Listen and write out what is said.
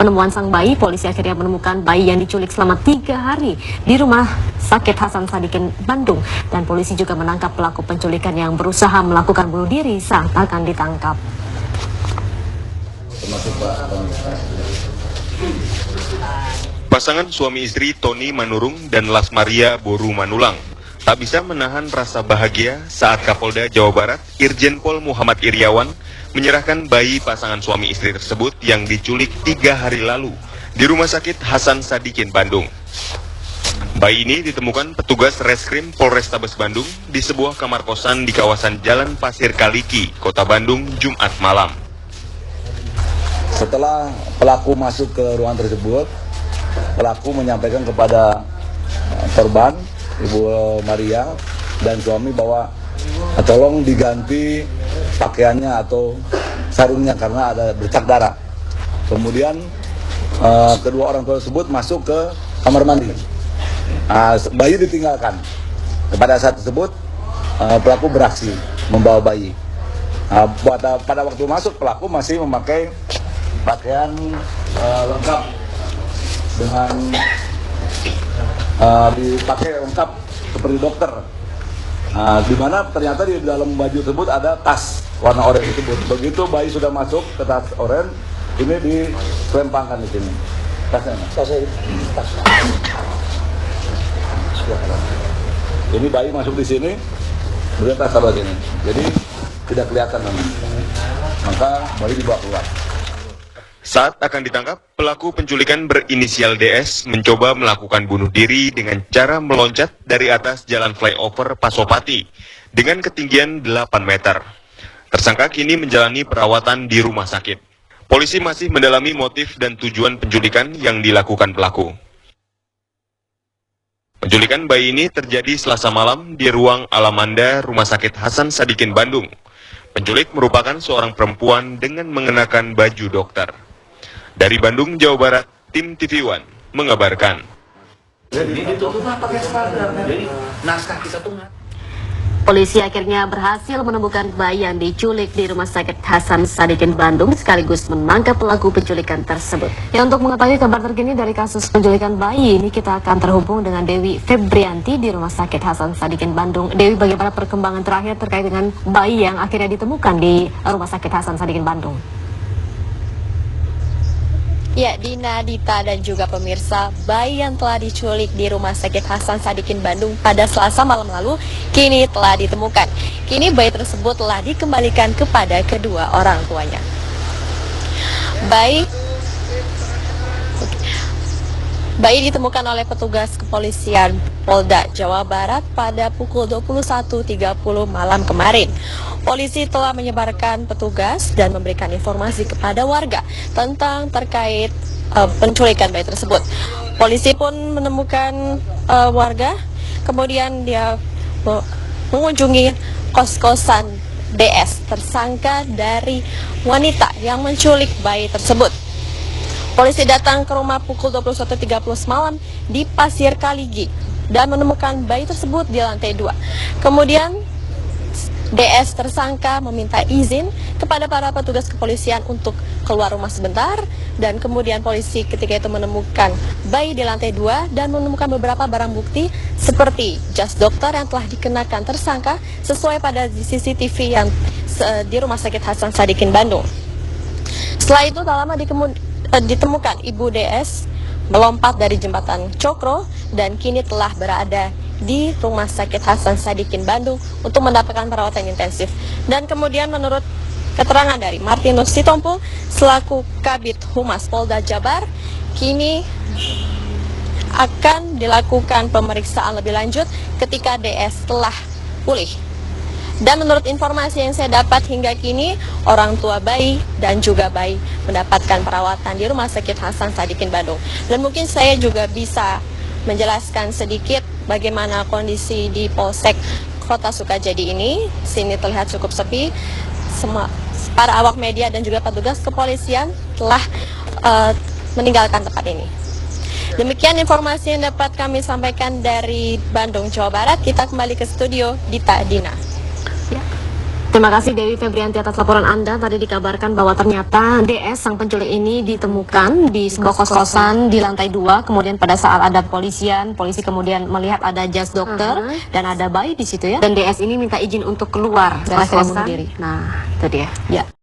penemuan sang bayi, polisi akhirnya menemukan bayi yang diculik selama 3 hari di rumah sakit Hasan Sadikin, Bandung. Dan polisi juga menangkap pelaku penculikan yang berusaha melakukan bunuh diri saat akan ditangkap. Pasangan suami istri Tony Manurung dan Lasmaria Boru Manulang tak bisa menahan rasa bahagia saat Kapolda Jawa Barat Irjen Pol Muhammad Iriawan menyerahkan bayi pasangan suami istri tersebut yang diculik 3 hari lalu di Rumah Sakit Hasan Sadikin, Bandung. Bayi ini ditemukan petugas reskrim Polrestabes Bandung di sebuah kamar kosan di kawasan Jalan Pasir Kaliki, Kota Bandung, Jumat malam. Setelah pelaku masuk ke ruangan tersebut, pelaku menyampaikan kepada korban, Ibu Maria dan suami, bahwa tolong diganti pakaiannya atau sarungnya karena ada bercak darah. Kemudian kedua orang tua tersebut masuk ke kamar mandi. Bayi ditinggalkan. Pada saat tersebut pelaku beraksi membawa bayi. Pada waktu masuk, pelaku masih memakai pakaian lengkap dengan dipakai lengkap seperti dokter, di mana ternyata di dalam baju tersebut ada tas warna oranye tersebut. Begitu bayi sudah masuk ke tas oranye, ini dilempangkan di sini. Tasnya, tas. Ini bayi masuk di sini, kemudian tas taruh sini. Jadi tidak kelihatan namanya. Maka bayi dibawa keluar. Saat akan ditangkap, pelaku penculikan berinisial DS mencoba melakukan bunuh diri dengan cara meloncat dari atas jalan flyover Pasopati dengan ketinggian 8 meter. Tersangka kini menjalani perawatan di rumah sakit. Polisi masih mendalami motif dan tujuan penculikan yang dilakukan pelaku. Penculikan bayi ini terjadi Selasa malam di ruang Alamanda Rumah Sakit Hasan Sadikin, Bandung. Penculik merupakan seorang perempuan dengan mengenakan baju dokter. Dari Bandung, Jawa Barat, tim TV One mengabarkan. Polisi akhirnya berhasil menemukan bayi yang diculik di Rumah Sakit Hasan Sadikin, Bandung, sekaligus menangkap pelaku penculikan tersebut. Ya, untuk mengetahui kabar terkini dari kasus penculikan bayi ini, kita akan terhubung dengan Dewi Febrianti di Rumah Sakit Hasan Sadikin, Bandung. Dewi, bagaimana perkembangan terakhir terkait dengan bayi yang akhirnya ditemukan di Rumah Sakit Hasan Sadikin, Bandung? Ya, Dina, Dita, dan juga pemirsa, bayi yang telah diculik di Rumah Sakit Hasan Sadikin, Bandung pada Selasa malam lalu kini telah ditemukan. Kini bayi tersebut telah dikembalikan kepada kedua orang tuanya. Bayi ditemukan oleh petugas kepolisian Polda Jawa Barat pada pukul 21.30 malam kemarin. Polisi telah menyebarkan petugas dan memberikan informasi kepada warga tentang terkait penculikan bayi tersebut. Polisi pun menemukan warga, kemudian dia mengunjungi kos-kosan DS, tersangka dari wanita yang menculik bayi tersebut. Polisi datang ke rumah pukul 21.30 malam di Pasir Kaligi dan menemukan bayi tersebut di lantai 2. Kemudian DS tersangka meminta izin kepada para petugas kepolisian untuk keluar rumah sebentar, dan kemudian polisi ketika itu menemukan bayi di lantai 2 dan menemukan beberapa barang bukti seperti jas dokter yang telah dikenakan tersangka sesuai pada CCTV yang di Rumah Sakit Hasan Sadikin, Bandung. Setelah itu tak lama ditemukan Ibu DS melompat dari jembatan Cokro dan kini telah berada di Rumah Sakit Hasan Sadikin, Bandung untuk mendapatkan perawatan intensif. Dan kemudian menurut keterangan dari Martinus Sitompul selaku Kabid Humas Polda Jabar, kini akan dilakukan pemeriksaan lebih lanjut ketika DS telah pulih. Dan menurut informasi yang saya dapat hingga kini, orang tua bayi dan juga bayi mendapatkan perawatan di Rumah Sakit Hasan Sadikin, Bandung. Dan mungkin saya juga bisa menjelaskan sedikit bagaimana kondisi di Polsek Kota Sukajadi ini. Sini terlihat cukup sepi. Para awak media dan juga petugas kepolisian telah meninggalkan tempat ini. Demikian informasi yang dapat kami sampaikan dari Bandung, Jawa Barat. Kita kembali ke studio, Dita, Dina. Ya. Terima kasih Dewi Febrianti atas laporan Anda. Tadi dikabarkan bahwa ternyata DS sang penculik ini ditemukan di sebuah kos-kosan di lantai 2. Kemudian pada saat ada polisi kemudian melihat ada jas dokter dan ada bayi di situ ya. Dan DS ini minta izin untuk keluar setelah bunuh diri. Nah, itu dia. Ya.